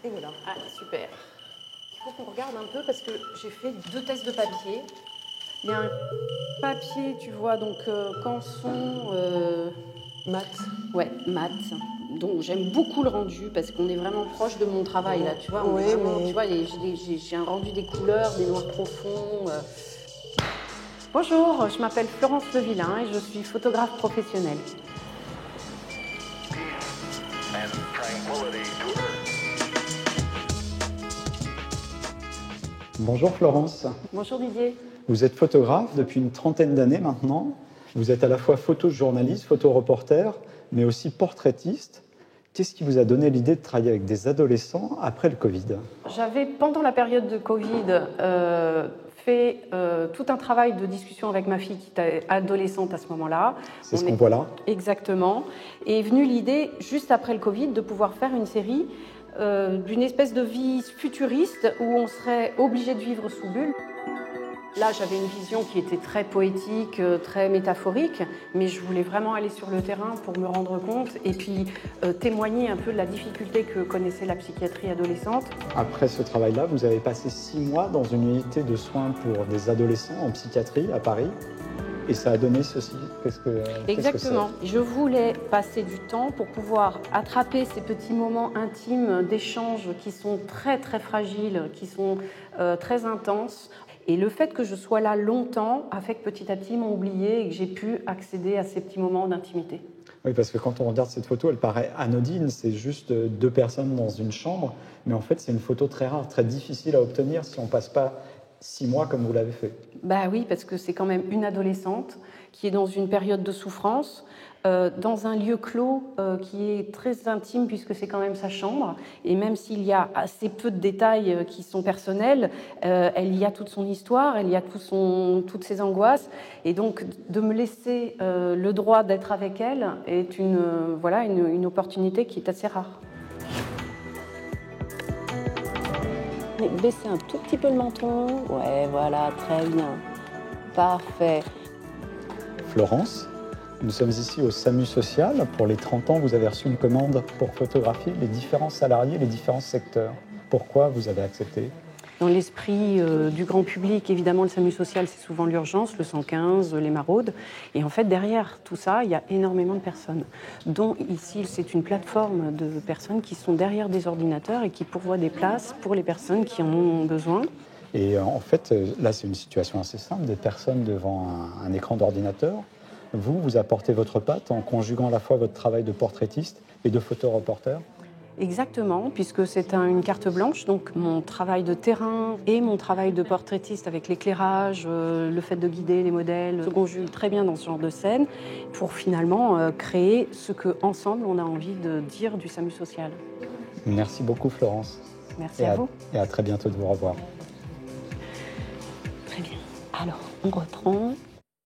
Et voilà. Ah, super. Il faut qu'on regarde un peu parce que j'ai fait 2 tests de papier. Il y a un papier, tu vois, donc Canson mat. Ouais, mat. Donc j'aime beaucoup le rendu parce qu'on est vraiment proche de mon travail là, tu vois. Oui, vraiment, mais... tu vois, j'ai un rendu des couleurs, des noirs profonds. Bonjour, je m'appelle Florence Levillain et je suis photographe professionnelle. Bonjour Florence. Bonjour Didier. Vous êtes photographe depuis une trentaine d'années maintenant. Vous êtes à la fois photojournaliste, photoreporter, mais aussi portraitiste. Qu'est-ce qui vous a donné l'idée de travailler avec des adolescents après le Covid ? J'avais, pendant la période de Covid, fait tout un travail de discussion avec ma fille qui était adolescente à ce moment-là. C'est ce qu'on voit là. Exactement. Et est venue l'idée, juste après le Covid, de pouvoir faire une série d'une espèce de vie futuriste où on serait obligé de vivre sous bulle. Là, j'avais une vision qui était très poétique, très métaphorique, mais je voulais vraiment aller sur le terrain pour me rendre compte et puis témoigner un peu de la difficulté que connaissait la psychiatrie adolescente. Après ce travail-là, vous avez passé 6 mois dans une unité de soins pour des adolescents en psychiatrie à Paris. Et ça a donné ceci. Exactement. Je voulais passer du temps pour pouvoir attraper ces petits moments intimes d'échange qui sont très très fragiles, qui sont très intenses. Et le fait que je sois là longtemps a fait que petit à petit ils m'ont oublié et que j'ai pu accéder à ces petits moments d'intimité. Oui, parce que quand on regarde cette photo, elle paraît anodine, c'est juste 2 personnes dans une chambre, mais en fait c'est une photo très rare, très difficile à obtenir si on ne passe pas 6 mois comme vous l'avez fait. Bah oui, parce que c'est quand même une adolescente qui est dans une période de souffrance, dans un lieu clos qui est très intime puisque c'est quand même sa chambre. Et même s'il y a assez peu de détails qui sont personnels, elle y a toute son histoire, elle y a toutes ses angoisses. Et donc de me laisser le droit d'être avec elle est une opportunité qui est assez rare. Baissez un tout petit peu le menton. Ouais, voilà, très bien. Parfait. Florence, nous sommes ici au SAMU Social. Pour les 30 ans, vous avez reçu une commande pour photographier les différents salariés, les différents secteurs. Pourquoi vous avez accepté ? Dans l'esprit du grand public, évidemment, le SAMU social, c'est souvent l'urgence, le 115, les maraudes. Et en fait, derrière tout ça, il y a énormément de personnes. Dont ici, c'est une plateforme de personnes qui sont derrière des ordinateurs et qui pourvoient des places pour les personnes qui en ont besoin. Et en fait, là, c'est une situation assez simple, des personnes devant un écran d'ordinateur. Vous apportez votre patte en conjuguant à la fois votre travail de portraitiste et de photoreporter. Exactement, puisque c'est une carte blanche, donc mon travail de terrain et mon travail de portraitiste avec l'éclairage, le fait de guider les modèles, se conjuguent très bien dans ce genre de scène pour finalement créer ce qu'ensemble on a envie de dire du SAMU social. Merci beaucoup Florence. Merci à vous. Et à très bientôt de vous revoir. Très bien. Alors, on reprend.